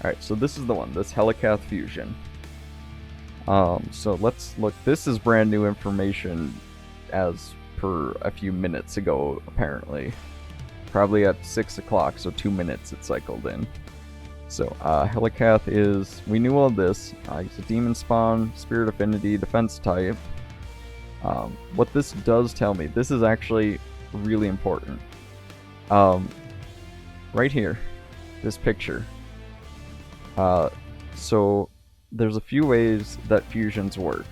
Alright, so this is the one, this Helicath fusion. So let's look. This is brand new information as per a few minutes ago, apparently. Probably at 6 o'clock, so 2 minutes it cycled in. So, Helicath is, we knew all this. He's a demon spawn, spirit affinity, defense type. What this does tell me, this is actually really important. Right here, this picture. So there's a few ways that fusions work.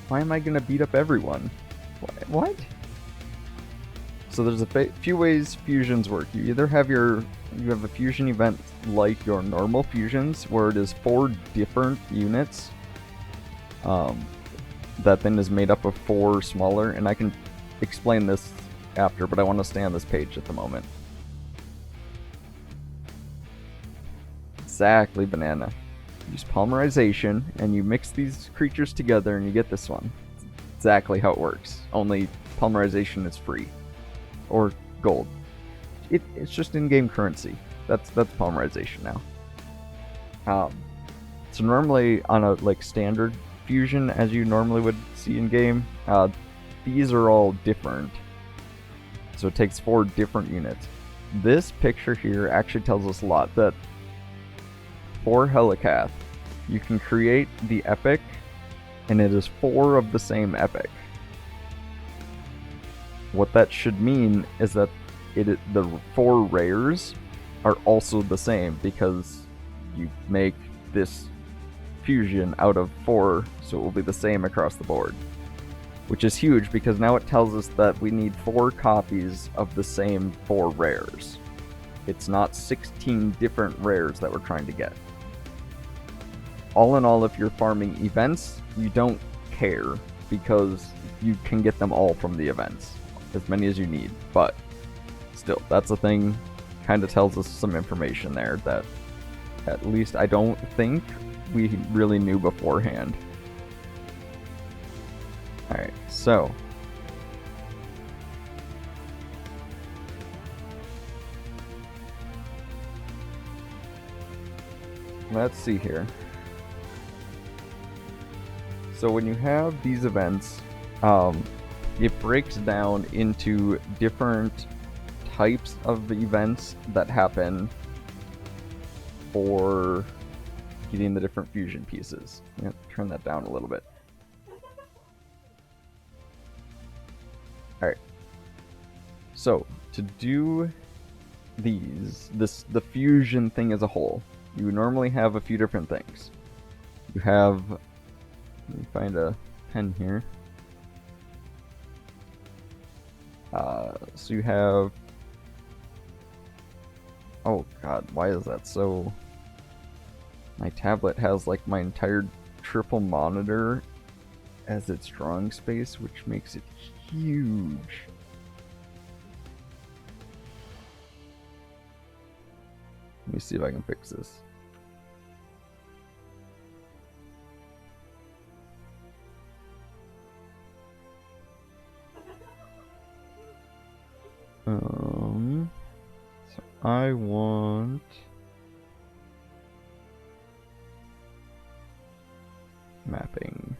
Why am I gonna beat up everyone? What? So there's a few ways fusions work. You either have you have a fusion event like your normal fusions, where it is 4 different units. That then is made up of 4 smaller, and I can explain this after, but I want to stay on this page at the moment. Exactly, banana. Use polymerization, and you mix these creatures together, and you get this one. Exactly how it works. Only polymerization is free, or gold. It's just in-game currency. That's polymerization now. So normally on a standard fusion, as you normally would see in game, these are all different. So it takes 4 different units. This picture here actually tells us a lot, that for Helicath, you can create the epic, and it is 4 of the same epic. What that should mean is that the 4 rares are also the same, because you make this fusion out of 4, so it will be the same across the board. Which is huge, because now it tells us that we need 4 copies of the same 4 rares. It's not 16 different rares that we're trying to get. All in all, if you're farming events, you don't care, because you can get them all from the events, as many as you need. But still, that's a thing. Kind of tells us some information there that at least I don't think we really knew beforehand. Alright, so let's see here. So when you have these events, it breaks down into different types of events that happen for getting the different fusion pieces. I'm going to turn that down a little bit. Alright. So, to do the fusion thing as a whole, you normally have a few different things. You have, let me find a pen here. So you have, oh god, why is that so? My tablet has like my entire triple monitor as its drawing space, which makes it huge. Let me see if I can fix this. So I want mapping.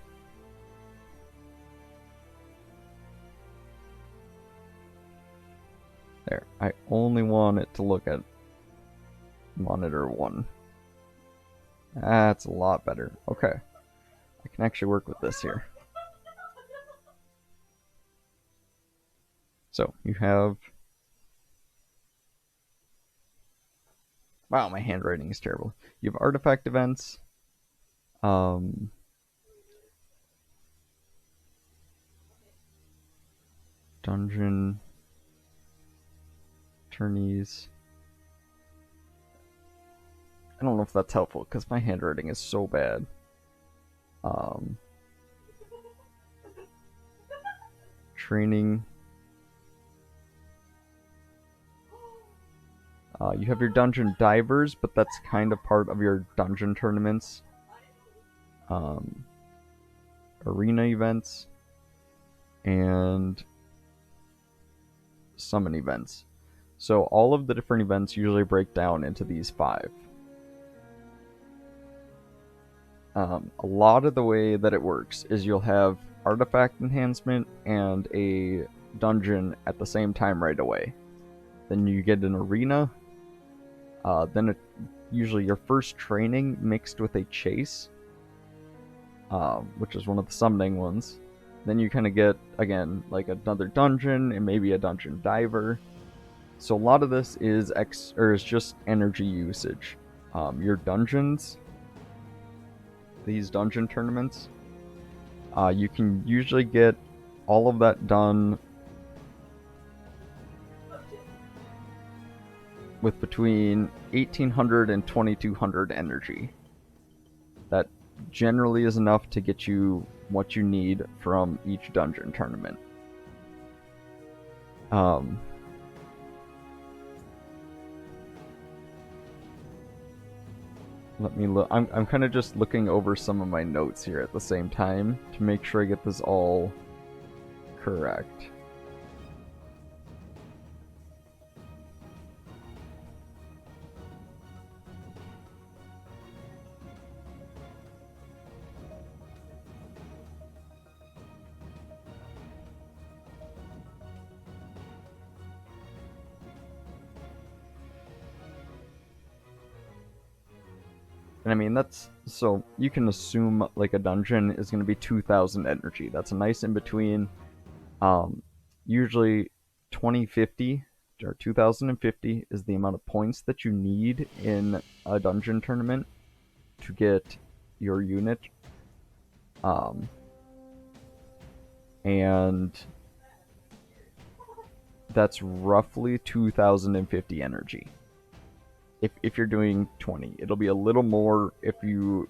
There. I only want it to look at monitor 1. That's a lot better. Okay. I can actually work with this here. So, you have... Wow, my handwriting is terrible. You have artifact events. Dungeon... Attorneys... I don't know if that's helpful, because my handwriting is so bad. Training... you have your dungeon divers, but that's kind of part of your dungeon tournaments. Arena events. And summon events. So all of the different events usually break down into these 5. A lot of the way that it works is you'll have artifact enhancement and a dungeon at the same time right away. Then you get an arena. Then usually your first training mixed with a chase, which is one of the summoning ones. Then you kind of get, again, like another dungeon and maybe a dungeon diver. So a lot of this is just energy usage. Your dungeons, these dungeon tournaments, you can usually get all of that done with between 1800 and 2200 energy. That generally is enough to get you what you need from each dungeon tournament. Let me look. I'm kind of just looking over some of my notes here at the same time to make sure I get this all correct. And I mean, that's, so you can assume like a dungeon is going to be 2000 energy. That's a nice in between. Usually 2050 or 2050 is the amount of points that you need in a dungeon tournament to get your unit. And that's roughly 2050 energy. If you're doing 20, it'll be a little more if you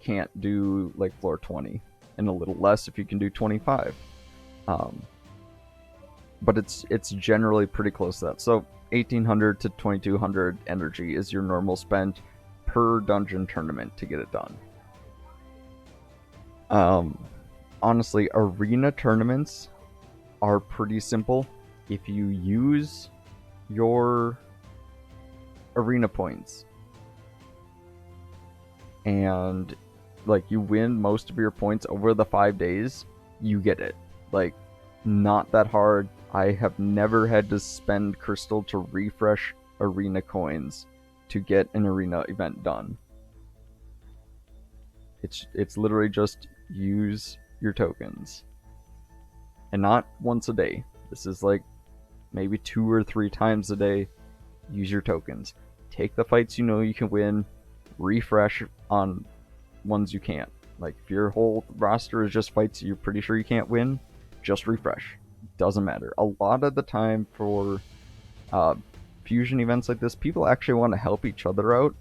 can't do like floor 20, and a little less if you can do 25. But it's generally pretty close to that. So 1800 to 2200 energy is your normal spend per dungeon tournament to get it done. Honestly, arena tournaments are pretty simple. If you use your arena points and like you win most of your points over the 5 days, you get it. Like, not that hard. I have never had to spend crystal to refresh arena coins to get an arena event done. It's literally just use your tokens, and not once a day. This is like maybe 2 or 3 times a day. Use your tokens. Take the fights you know you can win. Refresh on ones you can't. Like, if your whole roster is just fights you're pretty sure you can't win, just refresh. Doesn't matter. A lot of the time for fusion events like this, people actually want to help each other out.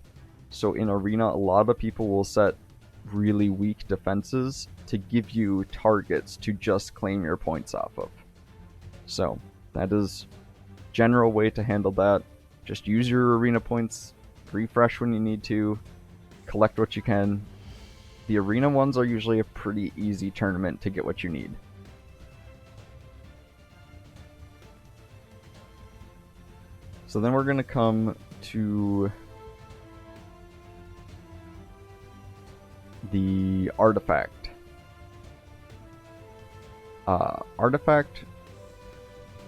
So in Arena, a lot of people will set really weak defenses to give you targets to just claim your points off of. So that is general way to handle that. Just use your arena points, refresh when you need to, collect what you can. The arena ones are usually a pretty easy tournament to get what you need. So then we're going to come to the artifact. Artifact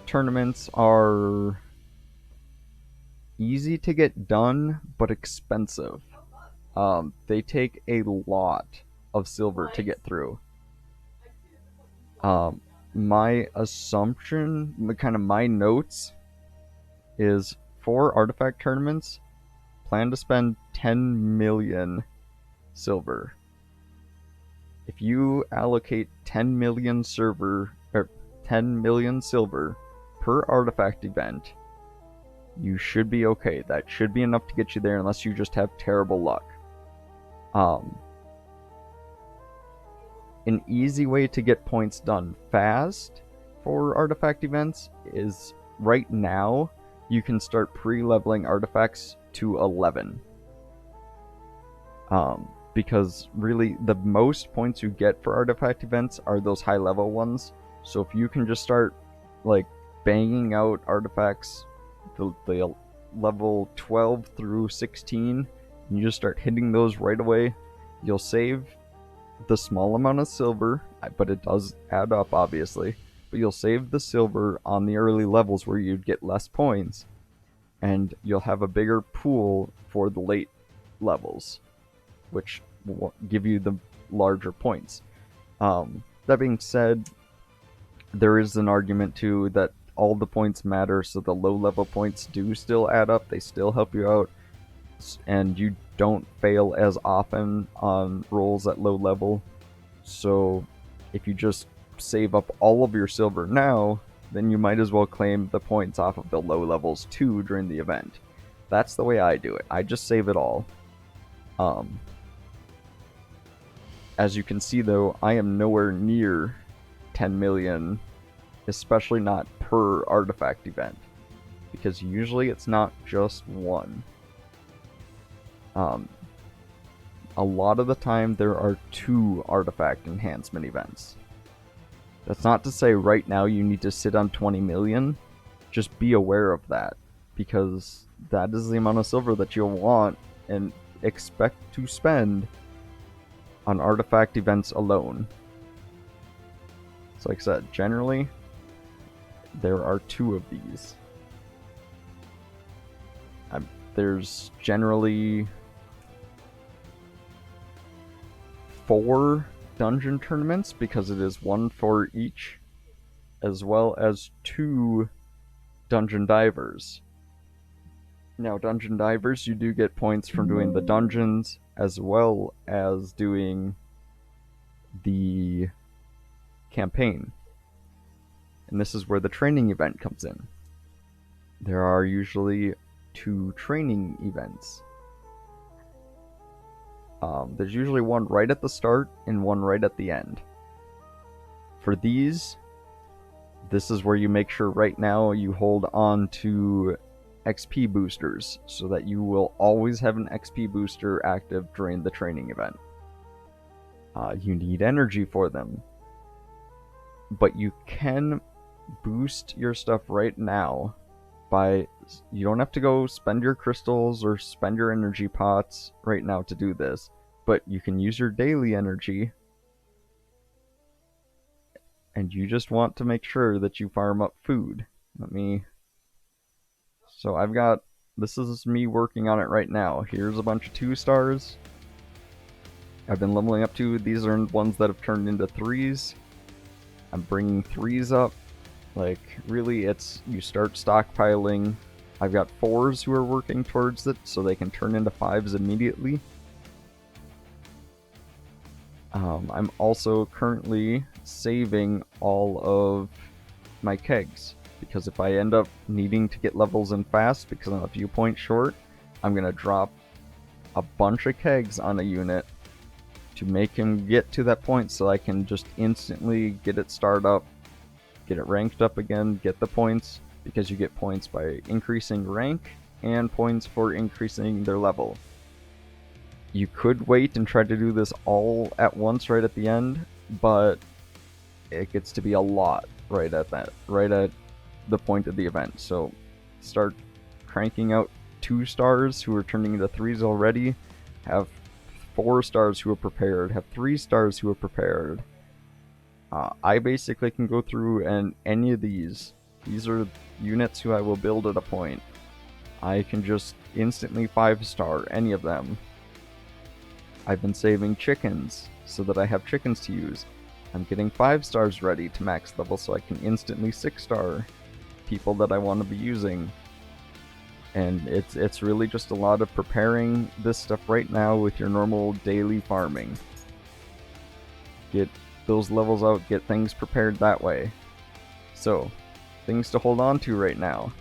tournaments are easy to get done, but expensive. They take a lot of silver to get through. My assumption, kind of my notes, is for artifact tournaments, plan to spend 10 million silver. If you allocate 10 million silver per artifact event, you should be okay. That should be enough to get you there, unless you just have terrible luck. An easy way to get points done fast for artifact events is, right now, you can start pre-leveling artifacts to 11. Because really, the most points you get for artifact events are those high-level ones. So if you can just start, like, banging out artifacts, the level 12 through 16, and you just start hitting those right away, you'll save the small amount of silver, but it does add up, obviously. But you'll save the silver on the early levels where you'd get less points, and you'll have a bigger pool for the late levels, which will give you the larger points. That being said, there is an argument too that all the points matter, so the low level points do still add up, they still help you out, and you don't fail as often on rolls at low level. So if you just save up all of your silver now, then you might as well claim the points off of the low levels too during the event. That's the way I do it. I just save it all. As you can see though, I am nowhere near 10 million, especially not per artifact event, because usually it's not just one. A lot of the time there are 2 artifact enhancement events. That's not to say right now you need to sit on 20 million, just be aware of that, because that is the amount of silver that you'll want and expect to spend on artifact events alone. So like I said, generally there are 2 of these. There's generally 4 dungeon tournaments, because it is 1 for each, as well as 2 dungeon divers. Now, dungeon divers, you do get points from doing the dungeons as well as doing the campaign. And this is where the training event comes in. There are usually 2 training events. There's usually one right at the start and one right at the end. For these, this is where you make sure right now you hold on to XP boosters, so that you will always have an XP booster active during the training event. You need energy for them, but you can boost your stuff right now by, you don't have to go spend your crystals or spend your energy pots right now to do this, but you can use your daily energy, and you just want to make sure that you farm up food. So I've got, this is me working on it right now. Here's a bunch of 2 stars. I've been leveling up to, these are ones that have turned into 3s. I'm bringing 3s up. Like, really, it's, you start stockpiling. I've got 4s who are working towards it, so they can turn into 5s immediately. I'm also currently saving all of my kegs, because if I end up needing to get levels in fast because I'm a few points short, I'm going to drop a bunch of kegs on a unit to make him get to that point, so I can just instantly get it started up, get it ranked up again, get the points, because you get points by increasing rank and points for increasing their level. You could wait and try to do this all at once right at the end, but it gets to be a lot right at the point of the event. So start cranking out 2 stars who are turning into 3s already, have 4 stars who are prepared, have 3 stars who are prepared. I basically can go through, and any of these are units who I will build at a point. I can just instantly 5-star any of them. I've been saving chickens so that I have chickens to use. I'm getting 5 stars ready to max level so I can instantly 6-star people that I want to be using. And it's really just a lot of preparing this stuff right now with your normal daily farming. Get those levels out, get things prepared that way. So, things to hold on to right now.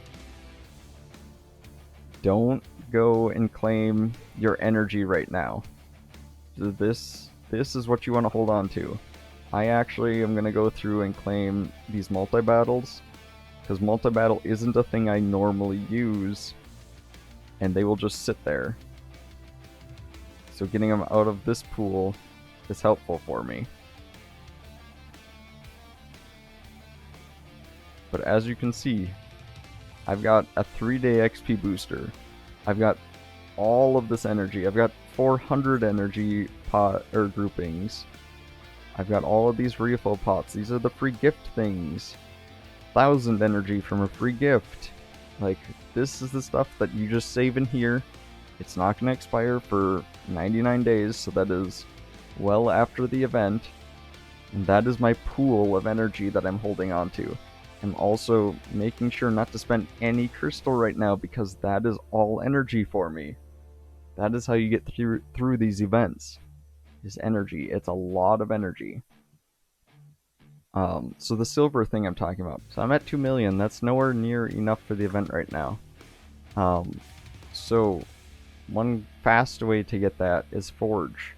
Don't go and claim your energy right now. This is what you want to hold on to. I actually am going to go through and claim these multi-battles, because multi-battle isn't a thing I normally use, and they will just sit there. So getting them out of this pool is helpful for me. But as you can see, I've got a 3-day XP booster. I've got all of this energy. I've got 400 energy pot or groupings. I've got all of these refill pots. These are the free gift things. 1,000 energy from a free gift. Like, this is the stuff that you just save in here. It's not going to expire for 99 days, so that is well after the event. And that is my pool of energy that I'm holding on to. I'm also making sure not to spend any crystal right now because that is all energy for me. That is how you get through these events. Is energy. It's a lot of energy. So the silver thing I'm talking about. So I'm at 2 million. That's nowhere near enough for the event right now. So one fast way to get that is Forge.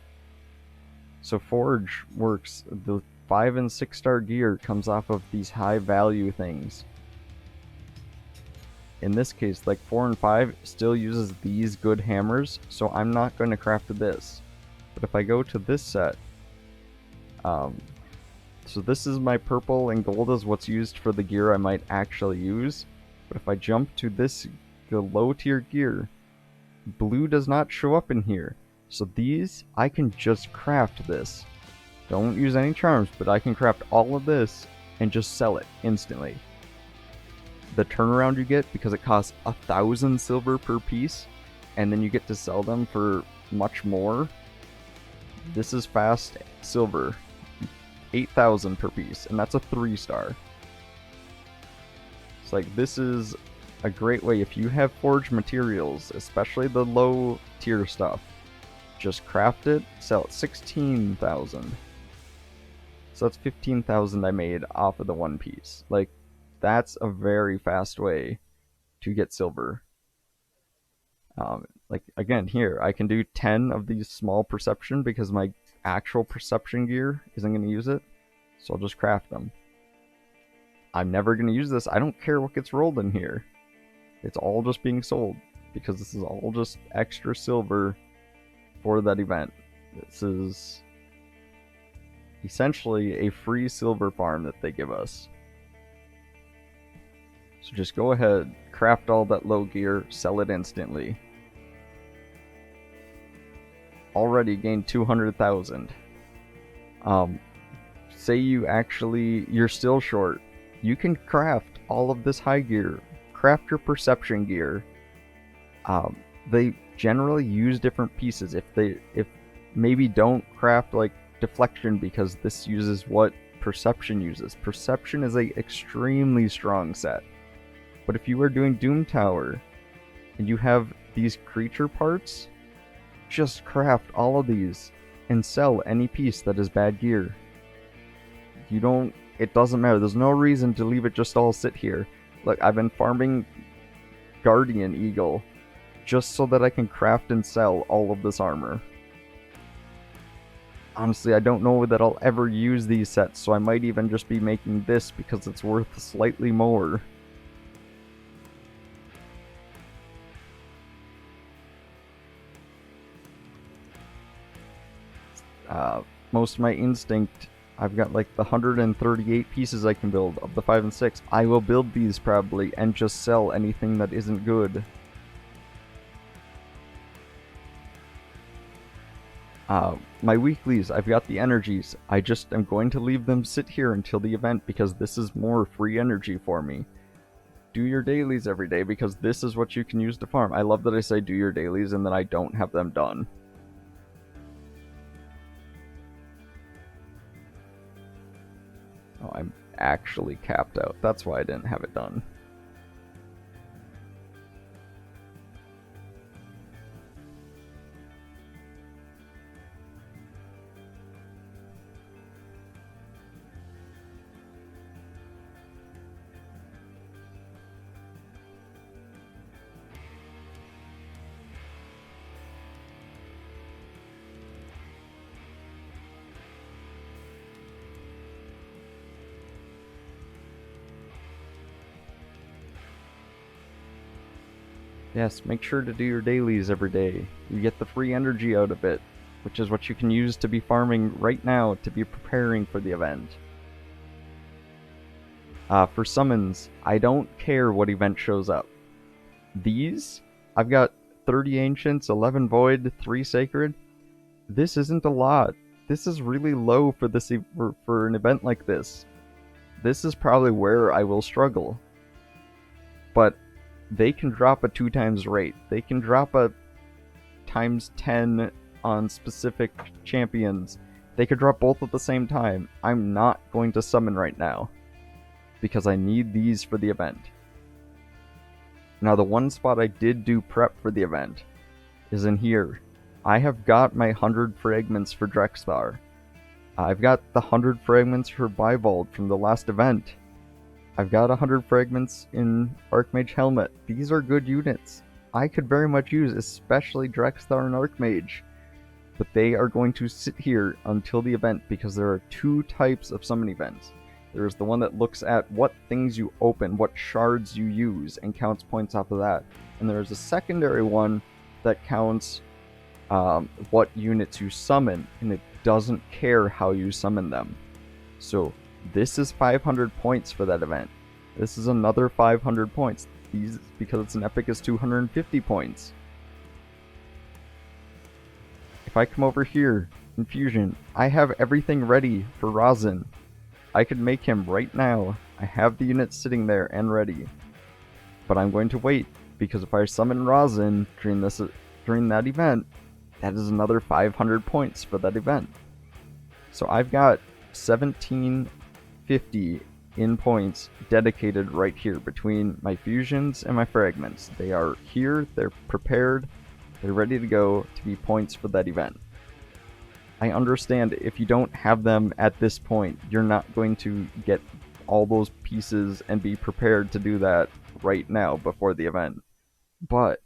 So Forge works. The 5 and 6 star gear comes off of these high value things. In this case, like 4 and 5 still uses these good hammers, so I'm not going to craft this. But if I go to this set, so this is my purple and gold is what's used for the gear I might actually use. But if I jump to this, the low tier gear, blue does not show up in here. So these, I can just craft this. Don't use any charms, but I can craft all of this and just sell it instantly. The turnaround you get, because it costs 1,000 silver per piece, and then you get to sell them for much more. This is fast silver. 8,000 per piece, and that's a 3 star. It's like, this is a great way if you have forged materials, especially the low tier stuff. Just craft it, sell it. 16,000. So that's 15,000 I made off of the one piece. Like, that's a very fast way to get silver. Like, again, here, I can do 10 of these small perception because my actual perception gear isn't going to use it, so I'll just craft them. I'm never going to use this. I don't care what gets rolled in here. It's all just being sold because this is all just extra silver for that event. This is essentially a free silver farm that they give us. So just go ahead, craft all that low gear, sell it instantly. Already gained 200,000. Say you're still short. You can craft all of this high gear. Craft your perception gear. They generally use different pieces. If maybe don't craft like deflection because this uses what perception uses. Perception is a extremely strong set. But if you are doing Doom Tower and you have these creature parts, just craft all of these and sell any piece that is bad gear. It doesn't matter. There's no reason to leave it just all sit here. Look, I've been farming Guardian Eagle just so that I can craft and sell all of this armor. Honestly, I don't know that I'll ever use these sets, so I might even just be making this because it's worth slightly more. Most of my instinct, I've got like the 138 pieces I can build of the 5 and 6. I will build these probably and just sell anything that isn't good. My weeklies, I've got the energies. I just am going to leave them sit here until the event because this is more free energy for me. Do your dailies every day because this is what you can use to farm. I love that I say do your dailies and then I don't have them done. Oh, I'm actually capped out. That's why I didn't have it done. Yes, make sure to do your dailies every day. You get the free energy out of it, which is what you can use to be farming right now to be preparing for the event. For summons, I don't care what event shows up. These, I've got 30 Ancients, 11 Void, 3 Sacred. This isn't a lot. this is really low for this for an event like this. This is probably where I will struggle. But they can drop a 2 times rate. They can drop a times 10 on specific champions. They could drop both at the same time. I'm not going to summon right now because I need these for the event. Now the one spot I did do prep for the event is in here. I have got my 100 fragments for Drexthar. I've got the 100 fragments for Bivald from the last event. I've got 100 fragments in Archmage Helmet. These are good units. I could very much use, especially Drexthar and Archmage. But they are going to sit here until the event because there are 2 types of summon events. There's the one that looks at what things you open, what shards you use, and counts points off of that. And there's a secondary one that counts what units you summon, and it doesn't care how you summon them. So this is 500 points for that event. This is another 500 points. These, because it's an epic, is 250 points. If I come over here in Fusion, I have everything ready for Rosin. I could make him right now. I have the units sitting there and ready. But I'm going to wait, because if I summon Rosin during that event, that is another 500 points for that event. So I've got 1750 in points dedicated right here between my fusions and my fragments. They are here, they're prepared, they're ready to go to be points for that event. I understand if you don't have them at this point, you're not going to get all those pieces and be prepared to do that right now before the event. But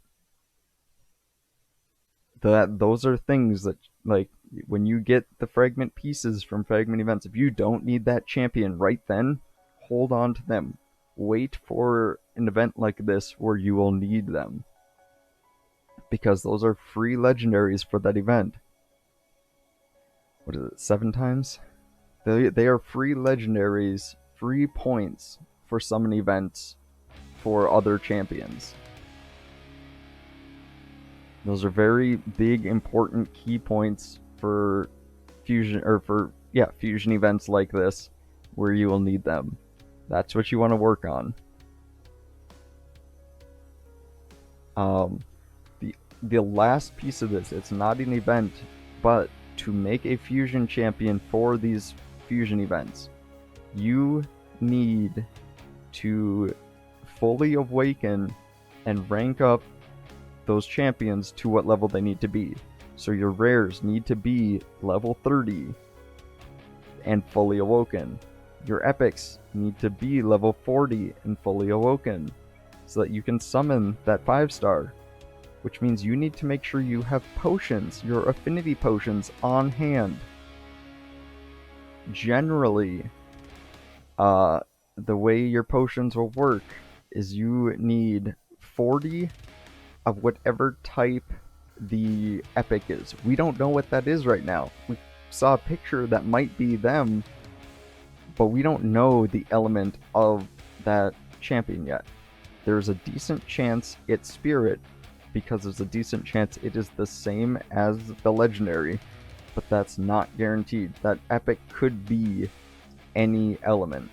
those are things that, like, when you get the fragment pieces from fragment events, if you don't need that champion right then, hold on to them. Wait for an event like this where you will need them, because those are free legendaries for that event. What is it, 7 times? They are free legendaries, free points for summon events for other champions. Those are very big, important key points for fusion, or for fusion events like this, where you will need them. That's what you want to work on. The last piece of this, it's not an event, but to make a fusion champion for these fusion events, you need to fully awaken and rank up those champions to what level they need to be. So your rares need to be level 30 and fully awoken. Your epics need to be level 40 and fully awoken, so that you can summon that 5-star. Which means you need to make sure you have potions, your affinity potions, on hand. Generally, the way your potions will work is you need 40 of whatever type the epic is. We don't know what that is right now. We saw a picture that might be them, but we don't know the element of that champion yet. There's a decent chance it's spirit, because there's a decent chance it is the same as the legendary, but that's not guaranteed. That epic could be any element.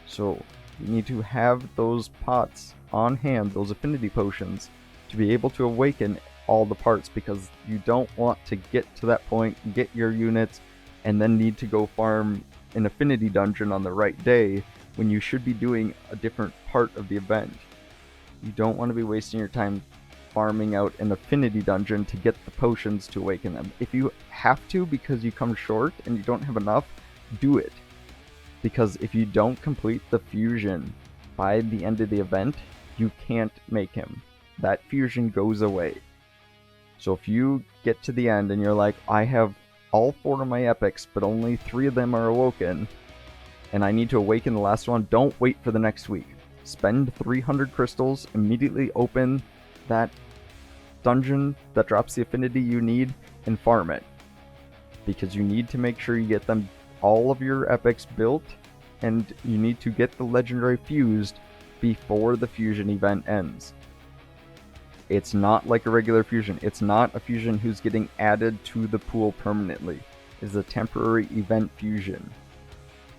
So you need to have those pots on hand, those affinity potions, to be able to awaken all the parts, because you don't want to get to that point, get your units, and then need to go farm an affinity dungeon on the right day when you should be doing a different part of the event. You don't want to be wasting your time farming out an affinity dungeon to get the potions to awaken them. If you have to because you come short and you don't have enough, do it. Because if you don't complete the fusion by the end of the event, you can't make him. That fusion goes away. So if you get to the end and you're like, I have all 4 of my epics, but only 3 of them are awoken, and I need to awaken the last one, don't wait for the next week. Spend 300 crystals, immediately open that dungeon that drops the affinity you need, and farm it. Because you need to make sure you get them, all of your epics built, and you need to get the legendary fused before the fusion event ends. It's not like a regular fusion. It's not a fusion who's getting added to the pool permanently. is a temporary event fusion.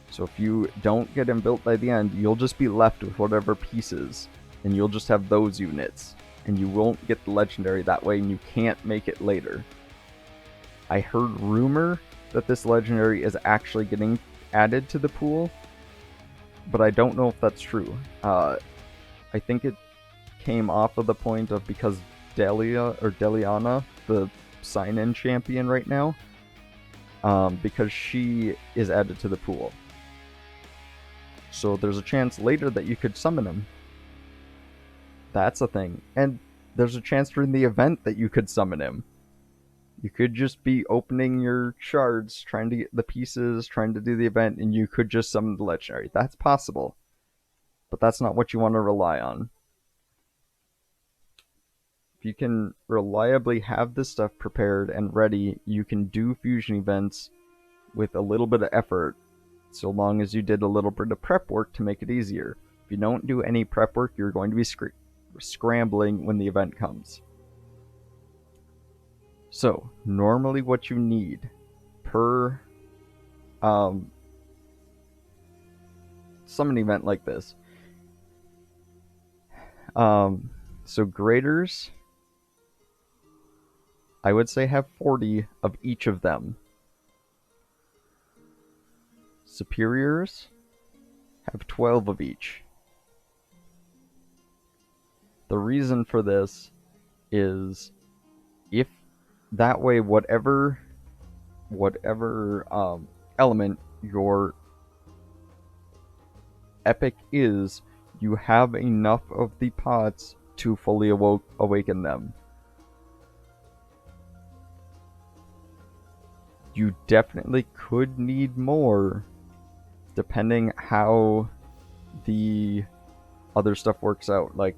So if you don't get him built by the end, you'll just be left with whatever pieces, and you'll just have those units, and you won't get the legendary that way, and you can't make it later. I heard rumor that this legendary is actually getting added to the pool, but I don't know if that's true. I think it came off of the point of because Deliana, the sign-in champion right now, because she is added to the pool. So there's a chance later that you could summon him. That's a thing. And there's a chance during the event that you could summon him. You could just be opening your shards, trying to get the pieces, trying to do the event, and you could just summon the legendary. That's possible. But that's not what you want to rely on. If you can reliably have this stuff prepared and ready, you can do fusion events with a little bit of effort, so long as you did a little bit of prep work to make it easier. If you don't do any prep work, you're going to be scrambling when the event comes. So, normally what you need per summon event like this. So graders, I would say have 40 of each of them. Superiors have 12 of each. The reason for this is if that way whatever element your epic is, you have enough of the pots to fully awaken them. You definitely could need more depending how the other stuff works out. Like,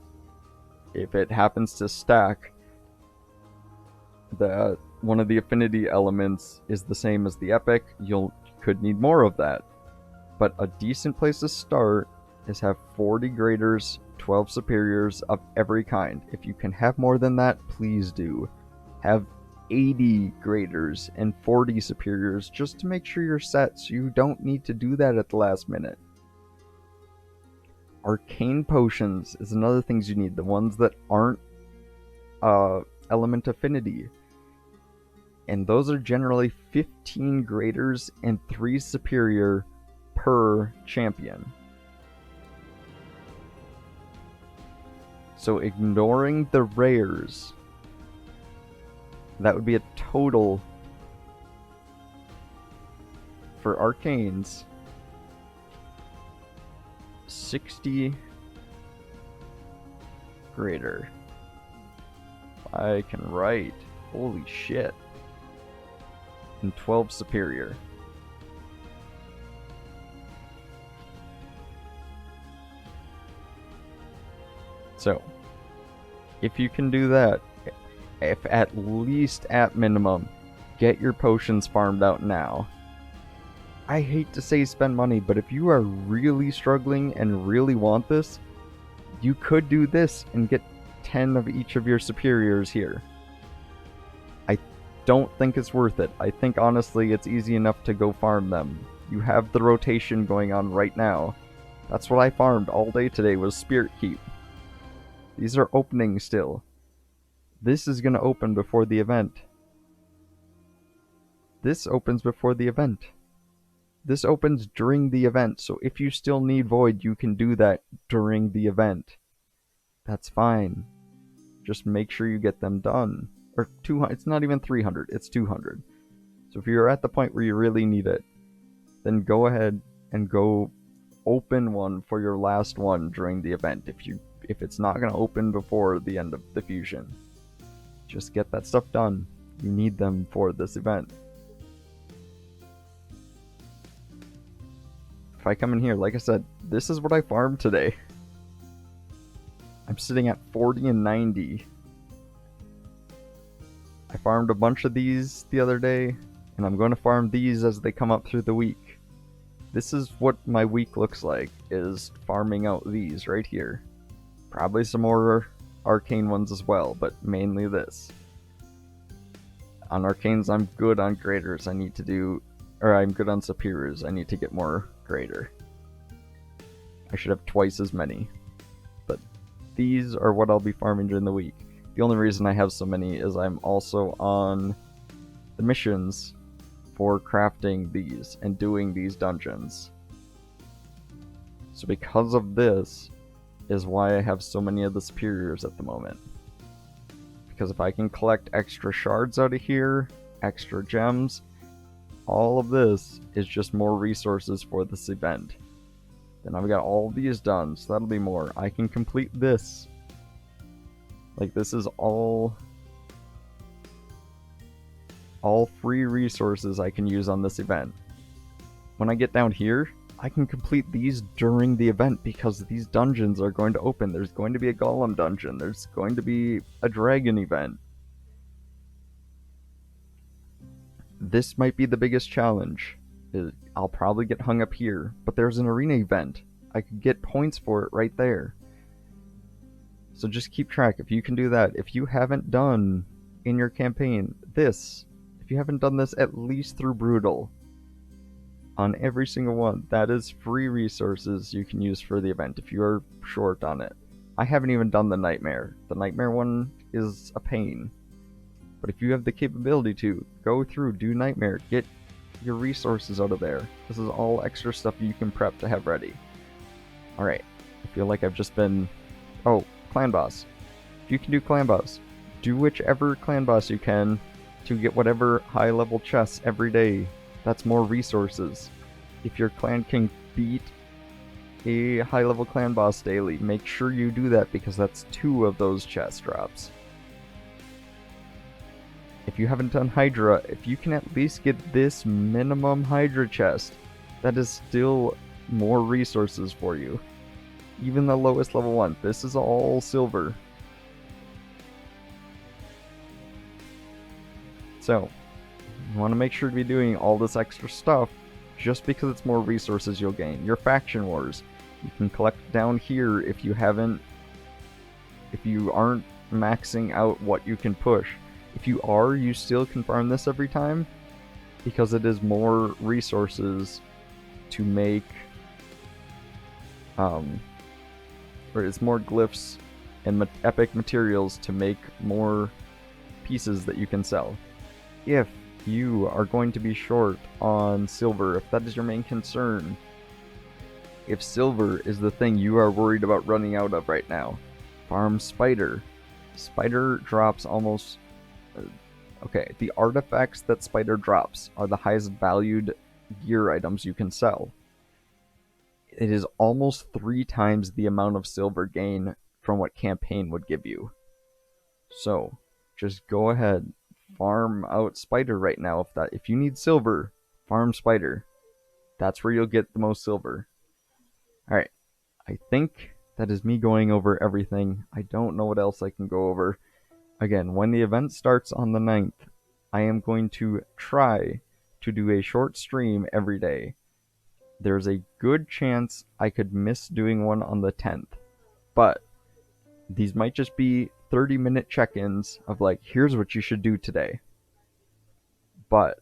if it happens to stack that one of the affinity elements is the same as the epic, you could need more of that. But a decent place to start is have 40 graders, 12 superiors of every kind. If you can have more than that, please do. Have 80 graders and 40 superiors just to make sure you're set, so you don't need to do that at the last minute. Arcane Potions is another thing you need, the ones that aren't element affinity. And those are generally 15 graders and 3 superior per champion. So ignoring the rares, that would be a total for arcanes 60 grader. I can write. Holy shit. And 12 superior. So, if you can do that, if at least at minimum, get your potions farmed out now. I hate to say spend money, but if you are really struggling and really want this, you could do this and get 10 of each of your superiors here. I don't think it's worth it. I think honestly it's easy enough to go farm them. You have the rotation going on right now. That's what I farmed all day today, was Spirit Keep. These are opening still. This is going to open before the event. This opens before the event. This opens during the event, so if you still need Void, you can do that during the event. That's fine. Just make sure you get them done. Or 200, it's not even 300, it's 200. So if you're at the point where you really need it, then go ahead and go open one for your last one during the event. If it's not going to open before the end of the fusion, just get that stuff done. You need them for this event. If I come in here, like I said, this is what I farmed today. I'm sitting at 40 and 90. I farmed a bunch of these the other day, and I'm going to farm these as they come up through the week. This is what my week looks like, is farming out these right here. Probably some more arcane ones as well, but mainly this. On Arcanes, I'm good on Graders. I'm good on Superiors. I need to get more Grader. I should have twice as many. But these are what I'll be farming during the week. The only reason I have so many is I'm also on the missions for crafting these and doing these dungeons. So because of this is why I have so many of the Superiors at the moment. Because if I can collect extra shards out of here, extra gems, all of this is just more resources for this event. Then I've got all these done, so that'll be more. I can complete this. Like, this is all free resources I can use on this event. When I get down here, I can complete these during the event because these dungeons are going to open. There's going to be a golem dungeon. There's going to be a dragon event. This might be the biggest challenge. I'll probably get hung up here, but there's an arena event. I could get points for it right there. So just keep track. If you can do that, if you haven't done in your campaign this, if you haven't done this at least through Brutal, on every single one, that is free resources you can use for the event if you are short on it. I haven't even done the Nightmare. The Nightmare one is a pain. But if you have the capability to, go through, do Nightmare, get your resources out of there. This is all extra stuff you can prep to have ready. Alright, I feel like I've just been... Oh, Clan Boss. If you can do Clan Boss, do whichever Clan Boss you can to get whatever high level chests every day. That's more resources. If your clan can beat a high level clan boss daily, make sure you do that because that's 2 of those chest drops. If you haven't done Hydra, if you can at least get this minimum Hydra chest, that is still more resources for you. Even the lowest level one. This is all silver. So, you want to make sure to be doing all this extra stuff just because it's more resources you'll gain. Your faction wars, you can collect down here if you aren't maxing out what you can push. If you are, you still can farm this every time because it is more resources to make, or it's more glyphs and epic materials to make more pieces that you can sell. If you are going to be short on silver, if that is your main concern, if silver is the thing you are worried about running out of right now, farm Spider. Spider drops almost... Okay, the artifacts that Spider drops are the highest valued gear items you can sell. It is almost 3 times the amount of silver gain from what campaign would give you. So, just go ahead, farm out Spider right now. If you need silver, farm Spider. That's where you'll get the most silver. Alright, I think that is me going over everything. I don't know what else I can go over. Again, when the event starts on the 9th, I am going to try to do a short stream every day. There's a good chance I could miss doing one on the 10th, but these might just be 30-minute check-ins of like, here's what you should do today. But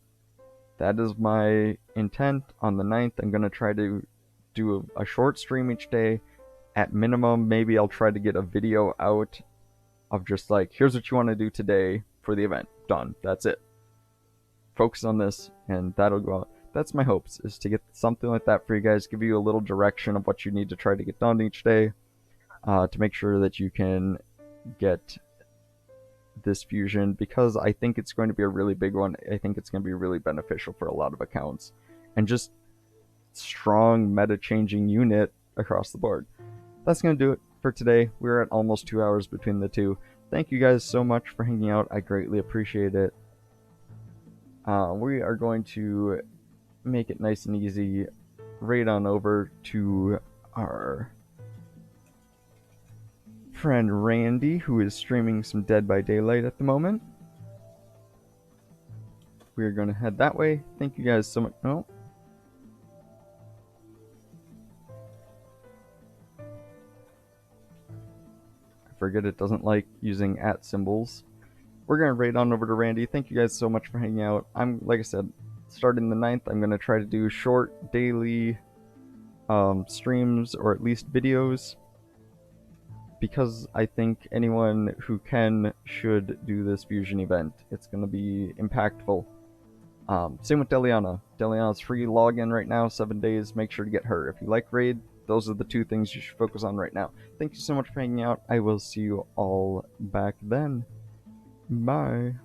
that is my intent on the 9th. I'm going to try to do a short stream each day. At minimum, maybe I'll try to get a video out of just like, here's what you want to do today for the event. Done. That's it. Focus on this, and that'll go out. That's my hopes, is to get something like that for you guys, give you a little direction of what you need to try to get done each day, to make sure that you can get this fusion, because I think it's going to be a really big one. I think it's going to be really beneficial for a lot of accounts, and just strong meta-changing unit across the board. That's going to do it for today. We're at almost 2 hours between the two. Thank you guys so much for hanging out. I greatly appreciate it. We are going to make it nice and easy. Right on over to our friend Randy, who is streaming some Dead by Daylight at the moment. We're going to head that way. Thank you guys so much. Oh. I forget it doesn't like using @ symbols. we're gonna raid on over to Randy. Thank you guys so much for hanging out. I'm, like I said, starting the 9th, I'm gonna try to do short daily streams, or at least videos, because I think anyone who can should do this fusion event. It's gonna be impactful. Same with Deliana. Deliana's free login right now, 7 days. Make sure to get her. If you like raid, those are the 2 things you should focus on right now. Thank you so much for hanging out. I will see you all back then. Bye.